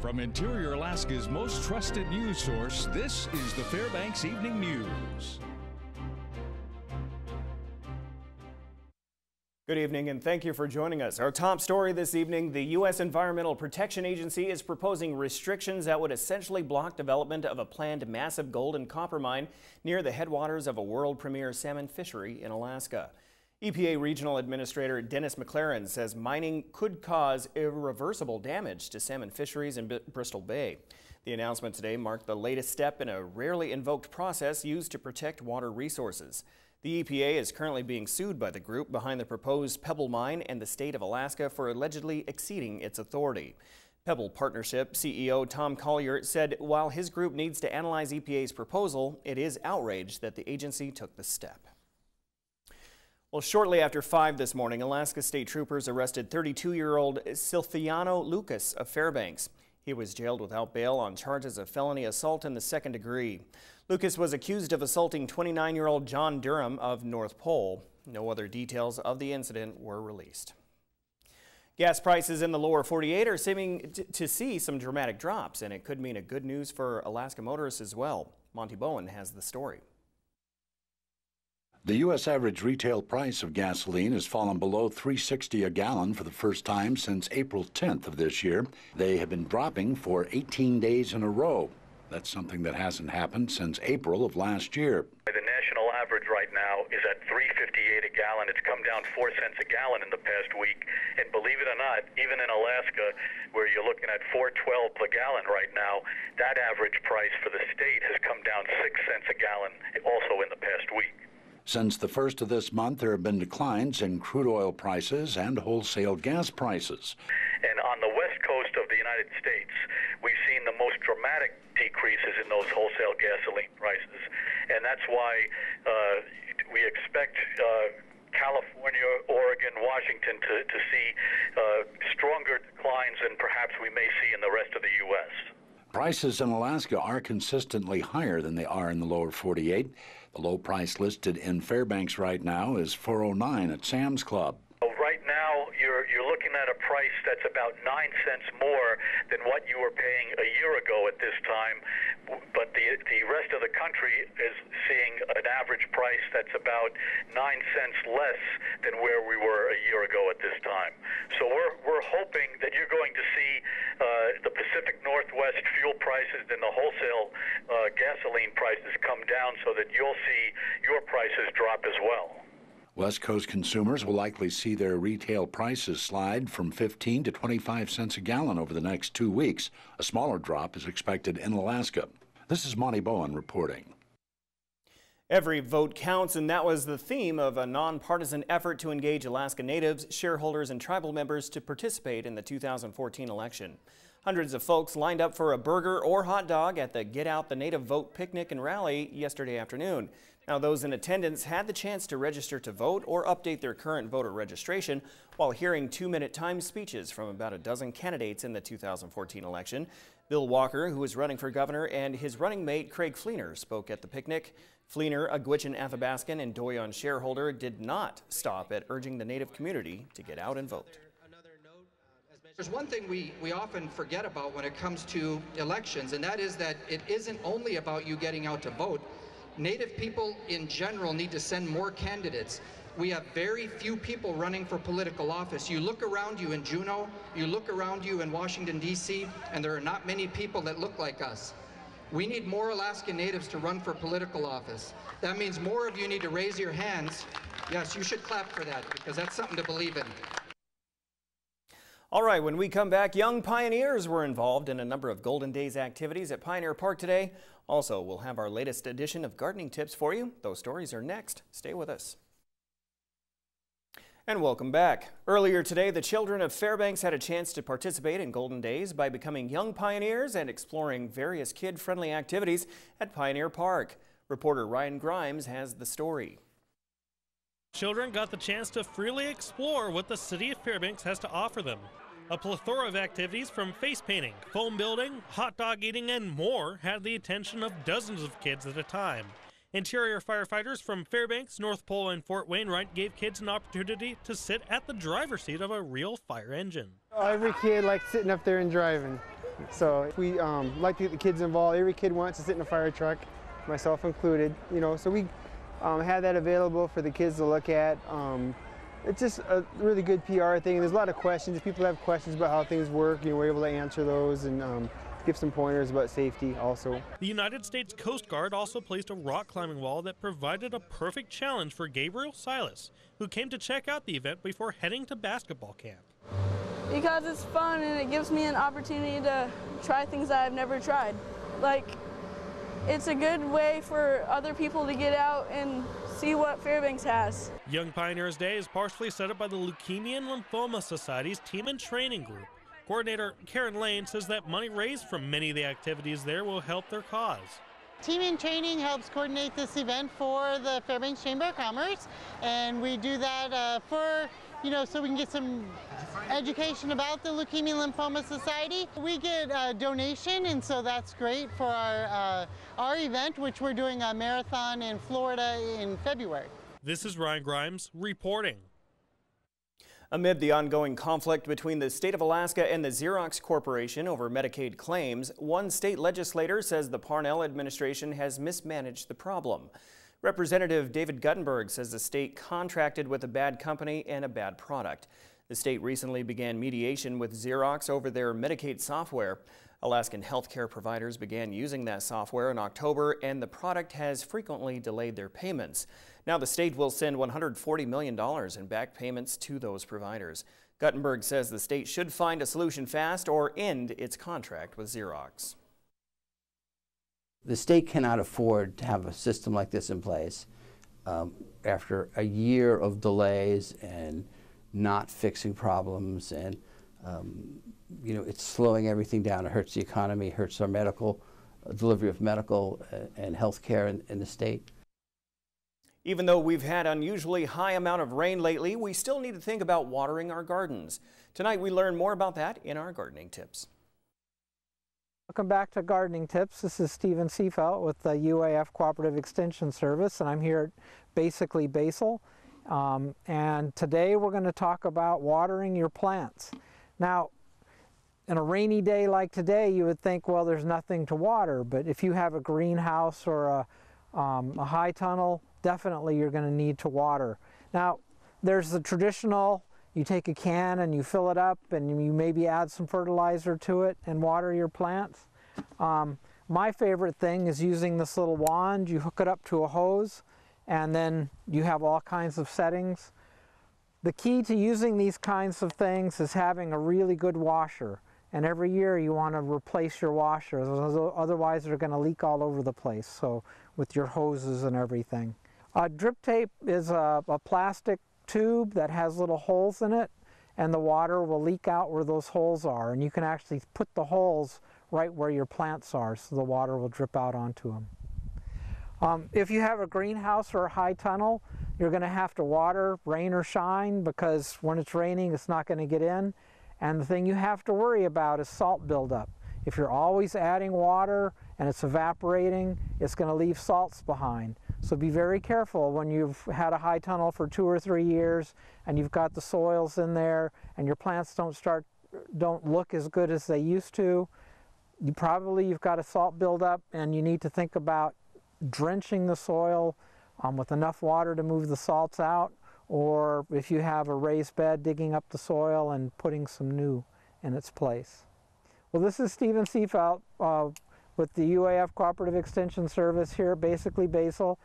From Interior Alaska's most trusted news source, this is the Fairbanks Evening News. Good evening and thank you for joining us. Our top story this evening, the U.S. Environmental Protection Agency is proposing restrictions that would essentially block development of a planned massive gold and copper mine near the headwaters of a world premier salmon fishery in Alaska. EPA Regional Administrator Dennis McLaren says mining could cause irreversible damage to salmon fisheries in Bristol Bay. The announcement today marked the latest step in a rarely invoked process used to protect water resources. The EPA is currently being sued by the group behind the proposed Pebble mine and the state of Alaska for allegedly exceeding its authority. Pebble Partnership CEO Tom Collier said while his group needs to analyze EPA's proposal, it is outraged that the agency took the step. Well, shortly after 5 this morning, Alaska State Troopers arrested 32-year-old Silfiano Lucas of Fairbanks. He was jailed without bail on charges of felony assault in the second degree. Lucas was accused of assaulting 29-year-old John Durham of North Pole. No other details of the incident were released. Gas prices in the lower 48 are seeming to see some dramatic drops, and it could mean a good news for Alaska motorists as well. Monty Bowen has the story. The U.S. average retail price of gasoline has fallen below $3.60 a gallon for the first time since April 10th of this year. They have been dropping for 18 days in a row. That's something that hasn't happened since April of last year. The national average right now is at $3.58 a gallon. It's come down 4 cents a gallon in the past week. And believe it or not, even in Alaska, where you're looking at $4.12 per gallon right now, that average price for the state has come down 6 cents a gallon also in the past week. Since the first of this month, there have been declines in crude oil prices and wholesale gas prices. And on the west coast of the United States, we've seen the most dramatic decreases in those wholesale gasoline prices. And that's why we expect California, Oregon, Washington to see stronger declines than perhaps we may see in the rest of the U.S. Prices in Alaska are consistently higher than they are in the lower 48. The low price listed in Fairbanks right now is $4.09 at Sam's Club. Right now, you're looking at a price that's about 9 cents more than what you were paying a year ago at this time, but the rest of the country is seeing an average price that's about 9 cents less than where we were a year ago at this time. So we're hoping that you're going to see the Pacific Northwest fuel prices and the wholesale gasoline prices come down so that you'll see your prices drop as well. West Coast consumers will likely see their retail prices slide from 15 to 25 cents a gallon over the next 2 weeks. A smaller drop is expected in Alaska. This is Monty Bowen reporting. Every vote counts, and that was the theme of a nonpartisan effort to engage Alaska Natives, shareholders, and tribal members to participate in the 2014 election. Hundreds of folks lined up for a burger or hot dog at the Get Out the Native Vote picnic and rally yesterday afternoon. Now, those in attendance had the chance to register to vote or update their current voter registration while hearing 2-minute timed speeches from about a dozen candidates in the 2014 election. Bill Walker, who is running for governor, and his running mate Craig Fleener spoke at the picnic. Fleener, a Gwich'in Athabascan and Doyon shareholder, did not stop at urging the Native community to get out and vote. There's one thing we often forget about when it comes to elections, and that is that it isn't only about you getting out to vote. Native people in general need to send more candidates. We have very few people running for political office. You look around you in Juneau, you look around you in Washington, D.C., and there are not many people that look like us. We need more Alaska Natives to run for political office. That means more of you need to raise your hands. Yes, you should clap for that because that's something to believe in. All right, when we come back, young pioneers were involved in a number of Golden Days activities at Pioneer Park today. Also, we'll have our latest edition of gardening tips for you. Those stories are next. Stay with us. And welcome back. Earlier today, the children of Fairbanks had a chance to participate in Golden Days by becoming young pioneers and exploring various kid-friendly activities at Pioneer Park. Reporter Ryan Grimes has the story. Children got the chance to freely explore what the city of Fairbanks has to offer them. A plethora of activities from face painting, foam building, hot dog eating, and more had the attention of dozens of kids at a time. Interior firefighters from Fairbanks, North Pole, and Fort Wainwright gave kids an opportunity to sit at the driver's seat of a real fire engine. Every kid likes sitting up there and driving. So we like to get the kids involved. Every kid wants to sit in a fire truck, myself included. You know, so we have that available for the kids to look at. It's just a really good PR thing. There's a lot of questions. If people have questions about how things work, you know, we're able to answer those and give some pointers about safety also. The United States Coast Guard also placed a rock climbing wall that provided a perfect challenge for Gabriel Silas, who came to check out the event before heading to basketball camp. Because it's fun and it gives me an opportunity to try things that I've never tried. Like, it's a good way for other people to get out and see what Fairbanks has. Young Pioneers Day is partially set up by the Leukemia and Lymphoma Society's Team and Training Group. Coordinator Karen Lane says that money raised from many of the activities there will help their cause. Team in Training helps coordinate this event for the Fairbanks Chamber of Commerce, and we do that so we can get some education about the Leukemia and Lymphoma Society. We get a donation, and so that's great for our event, which we're doing a marathon in Florida in February. This is Ryan Grimes reporting. Amid the ongoing conflict between the state of Alaska and the Xerox Corporation over Medicaid claims, one state legislator says the Parnell administration has mismanaged the problem. Representative David Guttenberg says the state contracted with a bad company and a bad product. The state recently began mediation with Xerox over their Medicaid software. Alaskan healthcare providers began using that software in October, and the product has frequently delayed their payments. Now the state will send $140 million in back payments to those providers. Guttenberg says the state should find a solution fast or end its contract with Xerox. The state cannot afford to have a system like this in place after a year of delays and not fixing problems, and it's slowing everything down. It hurts the economy, hurts our medical delivery of medical and health care in the state. Even though we've had an unusually high amount of rain lately, we still need to think about watering our gardens. Tonight we learn more about that in our gardening tips. Welcome back to Gardening Tips. This is Stephen Seefelt with the UAF Cooperative Extension Service, and I'm here at Basically Basil. And today we're going to talk about watering your plants. Now, in a rainy day like today, you would think, well, there's nothing to water, but if you have a greenhouse or a high tunnel, definitely you're going to need to water. Now, there's the traditional, you take a can and you fill it up and you maybe add some fertilizer to it and water your plants. My favorite thing is using this little wand. You hook it up to a hose and then you have all kinds of settings. The key to using these kinds of things is having a really good washer. And every year you want to replace your washers, otherwise they're going to leak all over the place, so with your hoses and everything. Drip tape is a plastic tube that has little holes in it, and the water will leak out where those holes are, and you can actually put the holes right where your plants are so the water will drip out onto them. If you have a greenhouse or a high tunnel, you're going to have to water, rain or shine, because when it's raining it's not going to get in. And the thing you have to worry about is salt buildup. If you're always adding water and it's evaporating, it's going to leave salts behind. So be very careful when you've had a high tunnel for 2 or 3 years and you've got the soils in there and your plants don't look as good as they used to. You've got a salt buildup, and you need to think about drenching the soil with enough water to move the salts out, or if you have a raised bed, digging up the soil and putting some new in its place. Well, this is Stephen Seefelt with the UAF Cooperative Extension Service here at Basically Basil.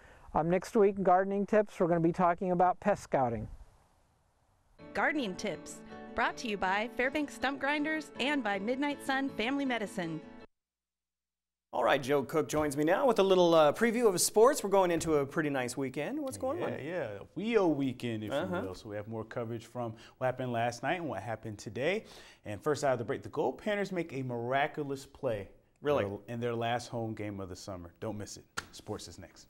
Next week in Gardening Tips, we're going to be talking about pest scouting. Gardening Tips, brought to you by Fairbanks Stump Grinders and by Midnight Sun Family Medicine. All right, Joe Cook joins me now with a little preview of sports. We're going into a pretty nice weekend. What's going on? Yeah, a WEO weekend, if you will. So we have more coverage from what happened last night and what happened today. And first out of the break, the Gold Panthers make a miraculous play. Really? In their last home game of the summer. Don't miss it. Sports is next.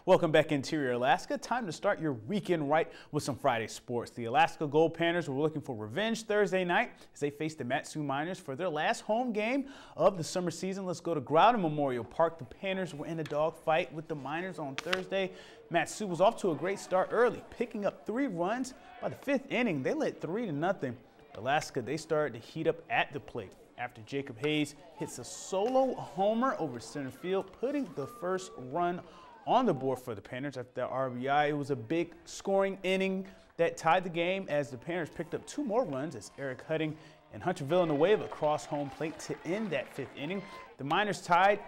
Welcome back, Interior Alaska. Time to start your weekend right with some Friday sports. The Alaska Gold Panthers were looking for revenge Thursday night as they faced the Mat-Su Miners for their last home game of the summer season. Let's go to Groudon Memorial Park. The Panthers were in a dogfight with the Miners on Thursday. Mat-Su was off to a great start early, picking up 3 runs. By the 5th inning, they led 3-0. Alaska, they started to heat up at the plate after Jacob Hayes hits a solo homer over center field, putting the first run on the board for the Panthers after that RBI. It was a big scoring inning that tied the game as the Panthers picked up 2 more runs as Eric Hutting and Hunter Villanueva crossed home plate to end that 5th inning. The Miners tied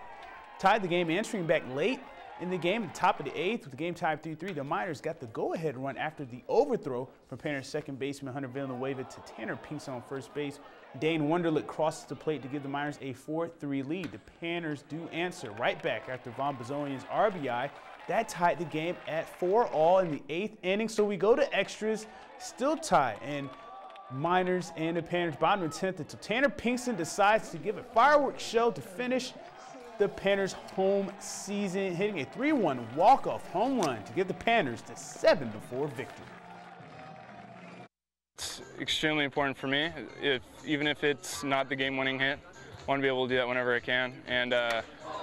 the game, answering back late in the game, at the top of the 8th, with the game tied 3-3. The Miners got the go-ahead run after the overthrow from Panthers second baseman Hunter Villanueva to Tanner Pinkston on first base. Dane Wunderlich crosses the plate to give the Miners a 4-3 lead. The Panthers do answer right back after Von Bazonian's RBI. That tied the game at 4-all in the 8th inning. So we go to extras, still tied, and Miners and the Panthers bottom of the 10th until Tanner Pinkston decides to give a fireworks show to finish the Panthers' home season, hitting a 3-1 walk-off home run to give the Panthers the 7-4 victory. It's extremely important for me, even if it's not the game-winning hit. I want to be able to do that whenever I can, and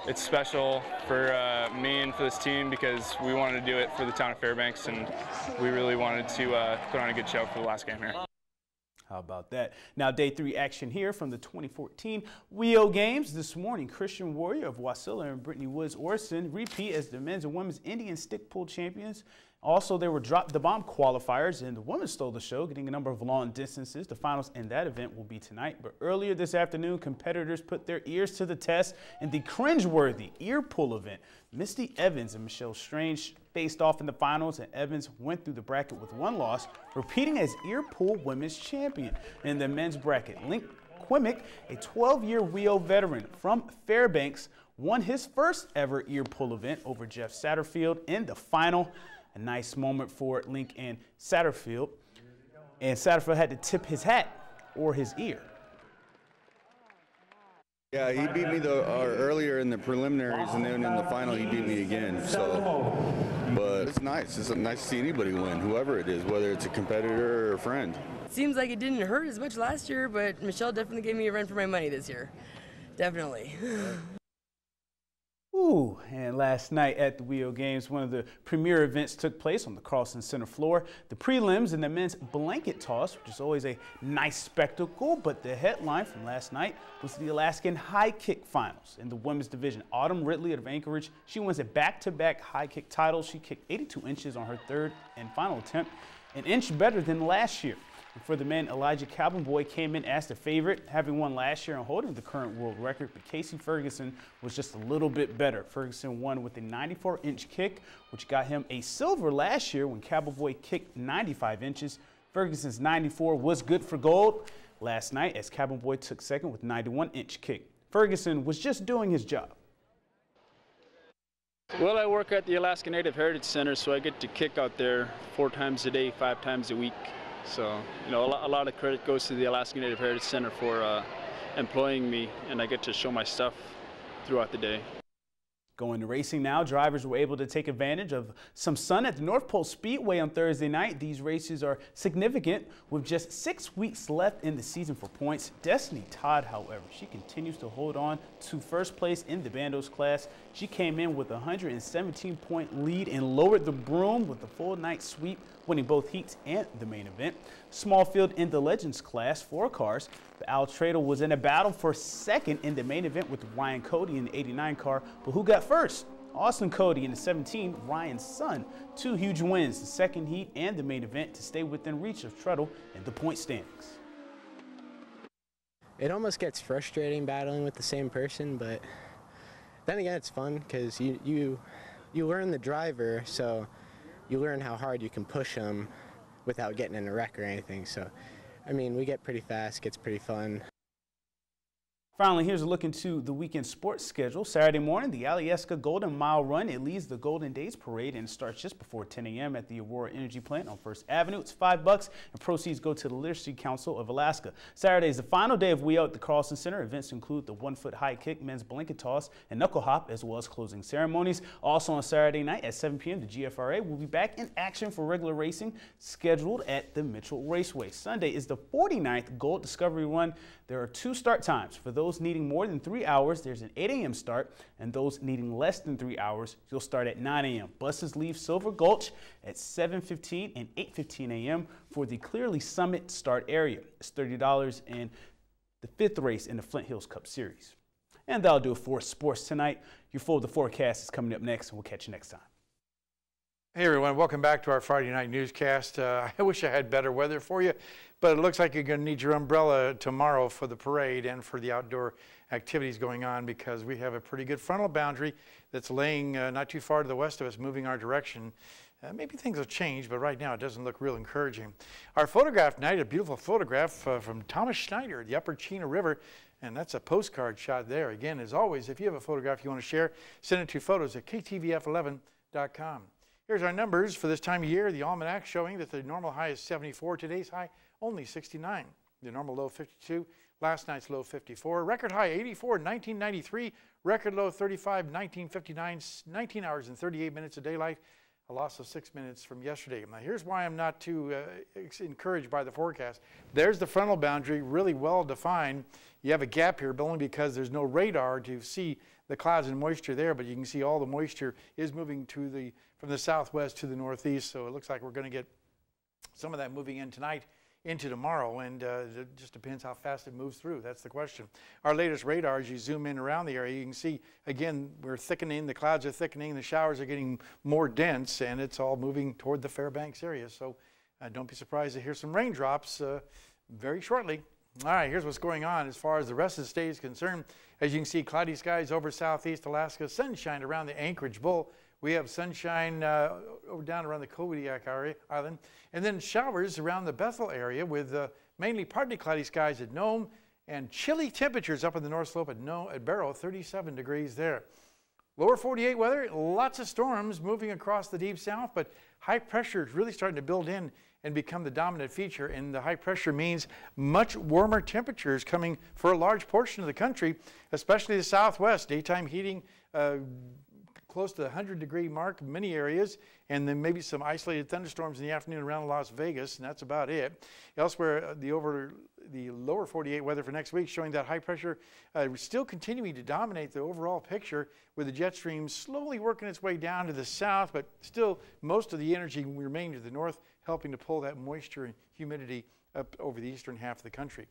it's special for me and for this team because we wanted to do it for the town of Fairbanks, and we really wanted to put on a good show for the last game here. How about that? Now, day 3 action here from the 2014 WIO Games. This morning, Christian Warrior of Wasilla and Brittany Woods Orson repeat as the men's and women's Indian stick pull champions. Also, there were drop the bomb qualifiers, and the women stole the show, getting a number of long distances. The finals in that event will be tonight. But earlier this afternoon, competitors put their ears to the test in the cringeworthy ear pull event. Misty Evans and Michelle Strange faced off in the finals, and Evans went through the bracket with 1 loss, repeating as ear pull women's champion. In the men's bracket, Link Quimick, a 12-year WIO veteran from Fairbanks, won his first ever ear pull event over Jeff Satterfield in the final. A nice moment for Link and Satterfield. And Satterfield had to tip his hat or his ear. Yeah, he beat me earlier in the preliminaries, and then in the final he beat me again. So, but it's nice. It's nice to see anybody win, whoever it is, whether it's a competitor or a friend. Seems like it didn't hurt as much last year, but Michelle definitely gave me a run for my money this year. Definitely. Ooh, and last night at the WIO Games, one of the premier events took place on the Carlson Center floor. The prelims and the men's blanket toss, which is always a nice spectacle, but the headline from last night was the Alaskan high kick finals in the women's division. Autumn Ridley out of Anchorage, she wins a back-to-back high kick title. She kicked 82 inches on her 3rd and final attempt, an inch better than last year. And for the men, Elijah Calvinboy came in as the favorite, having won last year and holding the current world record, but Casey Ferguson was just a little bit better. Ferguson won with a 94-inch kick, which got him a silver last year when Calvinboy kicked 95 inches. Ferguson's 94 was good for gold last night as Calvinboy took second with 91-inch kick. Ferguson was just doing his job. Well, I work at the Alaska Native Heritage Center, so I get to kick out there 4 times a day, 5 times a week. So, you know, a lot of credit goes to the Alaska Native Heritage Center for employing me, and I get to show my stuff throughout the day. Going to racing now, drivers were able to take advantage of some sun at the North Pole Speedway on Thursday night. These races are significant with just 6 weeks left in the season for points. Destiny Todd, however, she continues to hold on to first place in the Bandos class. She came in with a 117-point lead and lowered the broom with a full night sweep, winning both heats and the main event. Small field in the Legends class, 4 cars. The Al Trado was in a battle for second in the main event with Ryan Cody in the 89 car, but who got first? Austin Cody in the 17, Ryan's son. 2 huge wins, the second heat and the main event, to stay within reach of Treadle in the point standings. It almost gets frustrating battling with the same person, but then again it's fun because you learn the driver, so you learn how hard you can push them without getting in a wreck or anything. So, I mean, we get pretty fast, gets pretty fun. Finally, here's a look into the weekend sports schedule. Saturday morning, the Alyeska Golden Mile Run. It leads the Golden Days Parade and starts just before 10 a.m. at the Aurora Energy Plant on 1st Avenue. It's $5 and proceeds go to the Literacy Council of Alaska. Saturday is the final day of We Out at the Carlson Center. Events include the 1-foot high kick, men's blanket toss, and knuckle hop, as well as closing ceremonies. Also on Saturday night at 7 p.m., the GFRA will be back in action for regular racing scheduled at the Mitchell Raceway. Sunday is the 49th Gold Discovery Run. There are 2 start times. For those needing more than 3 hours, there's an 8 a.m. start, and those needing less than 3 hours, you'll start at 9 a.m. Buses leave Silver Gulch at 7:15 and 8:15 a.m. for the Clearly Summit start area. It's $30 in the 5th race in the Flint Hills Cup Series. And that'll do it for sports tonight. Your full of the forecast is coming up next, and we'll catch you next time. Hey everyone, welcome back to our Friday night newscast. I wish I had better weather for you, but it looks like you're going to need your umbrella tomorrow for the parade and for the outdoor activities going on, because we have a pretty good frontal boundary that's laying not too far to the west of us, moving our direction. Maybe things will change, but right now it doesn't look real encouraging. Our photograph tonight, a beautiful photograph from Thomas Schneider at the Upper Chena River, and that's a postcard shot there. Again, as always, if you have a photograph you want to share, send it to photos@ktvf11.com. Here's our numbers for this time of year. The almanac showing that the normal high is 74. Today's high only 69. The normal low 52. Last night's low 54. Record high 84 in 1993. Record low 35 1959. 19 hours and 38 minutes of daylight. A loss of 6 minutes from yesterday. Now here's why I'm not too encouraged by the forecast. There's the frontal boundary, really well defined. You have a gap here, but only because there's no radar to see the clouds and moisture there, but you can see all the moisture is moving to from the southwest to the northeast, so it looks like we're going to get some of that moving in tonight into tomorrow, and it just depends how fast it moves through. That's the question. Our latest radar, as you zoom in around the area, you can see, again, we're thickening, the clouds are thickening, the showers are getting more dense, and it's all moving toward the Fairbanks area, so don't be surprised to hear some raindrops very shortly. All right, here's what's going on as far as the rest of the state is concerned. As you can see, cloudy skies over southeast Alaska, sunshine around the Anchorage Bowl. We have sunshine down around the Kodiak Island, and then showers around the Bethel area with mainly partly cloudy skies at Nome, and chilly temperatures up in the North Slope at Barrow, 37 degrees there. Lower 48 weather, lots of storms moving across the deep south, but high pressure is really starting to build in and become the dominant feature, and the high pressure means much warmer temperatures coming for a large portion of the country, especially the southwest. Daytime heating close to the 100-degree mark in many areas, and then maybe some isolated thunderstorms in the afternoon around Las Vegas, and that's about it. Elsewhere, the lower 48 weather for next week showing that high pressure still continuing to dominate the overall picture, with the jet stream slowly working its way down to the south, but still most of the energy remaining to the north, helping to pull that moisture and humidity up over the eastern half of the country.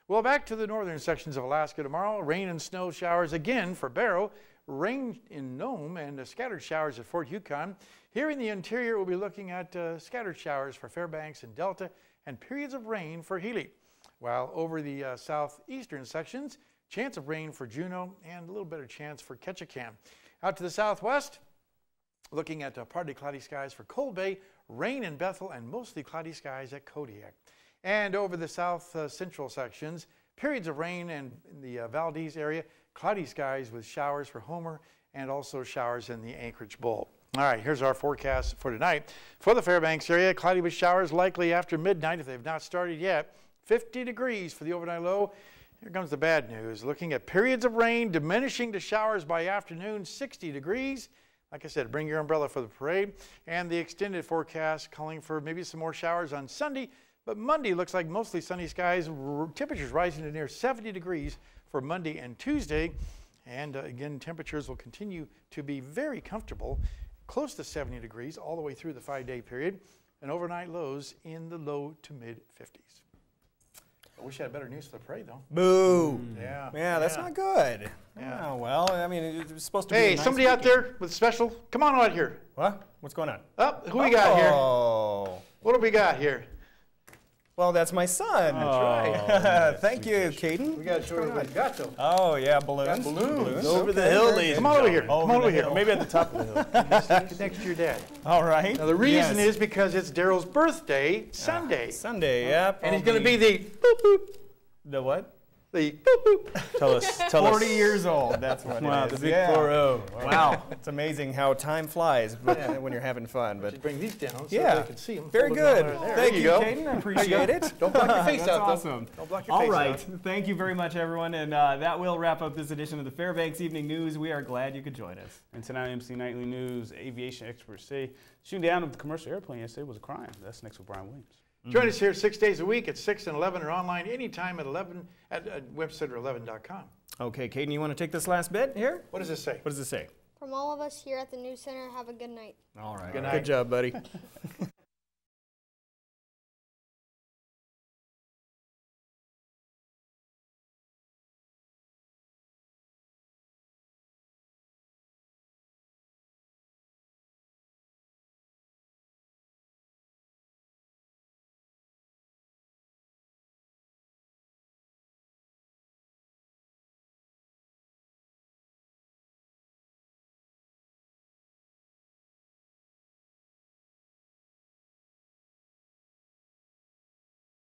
Well, back to the northern sections of Alaska tomorrow. Rain and snow showers again for Barrow. Rain in Nome and scattered showers at Fort Yukon. Here in the interior, we'll be looking at scattered showers for Fairbanks and Delta, and periods of rain for Healy. While over the southeastern sections, chance of rain for Juneau and a little bit of chance for Ketchikan. Out to the southwest, looking at partly cloudy skies for Cold Bay, rain in Bethel, and mostly cloudy skies at Kodiak. And over the south central sections, periods of rain in the Valdez area, cloudy skies with showers for Homer, and also showers in the Anchorage Bowl. All right, here's our forecast for tonight. For the Fairbanks area, cloudy with showers likely after midnight if they've not started yet. 50 degrees for the overnight low. Here comes the bad news. Looking at periods of rain, diminishing to showers by afternoon, 60 degrees. Like I said, bring your umbrella for the parade. And the extended forecast calling for maybe some more showers on Sunday. But Monday looks like mostly sunny skies. Temperatures rising to near 70 degrees for Monday and Tuesday. And again, temperatures will continue to be very comfortable, close to 70 degrees all the way through the 5-day period. And overnight lows in the low to mid 50s. I wish I had better news for the parade, though. Boo. Yeah, that's not good. Yeah. Oh, well, I mean, it was supposed to be Hey, a nice somebody out there with a special, come on out here. What? What's going on? Who we got here? Oh. What do we got here? Well, that's my son. That's right. Thank you, Caden. We got to show you what we got, though. Oh, yeah, balloons. Got balloons. Over the Okay, hill, very ladies good. and Come on over here. gentlemen. Come on over here. Hill. Maybe at the top of the hill. Next to your dad. All right. Now, the reason Yes. is because it's Daryl's birthday Sunday. Sunday, yep. And he's I'll going to be the boop boop. The what? The boop boop. Tell us. 40 years old, that's what wow, it is. The big 4-0. Wow, it's amazing how time flies when you're having fun. But bring these down so yeah, they can see them. very good. Thank you, go. Caden. I appreciate it. Don't block your face That's out, though. awesome. Don't block your face All right, out. thank you very much, everyone. And that will wrap up this edition of the Fairbanks Evening News. We are glad you could join us. And tonight, MC Nightly News, aviation experts say shooting down of the commercial airplane yesterday was a crime. That's next with Brian Williams. Join us here 6 days a week at 6 and 11 or online anytime at 11 at webcenter11.com. Okay, Caden, you want to take this last bit here? What does this say? What does it say? From all of us here at the News Center, have a good night. All right. Good night. Good job, buddy.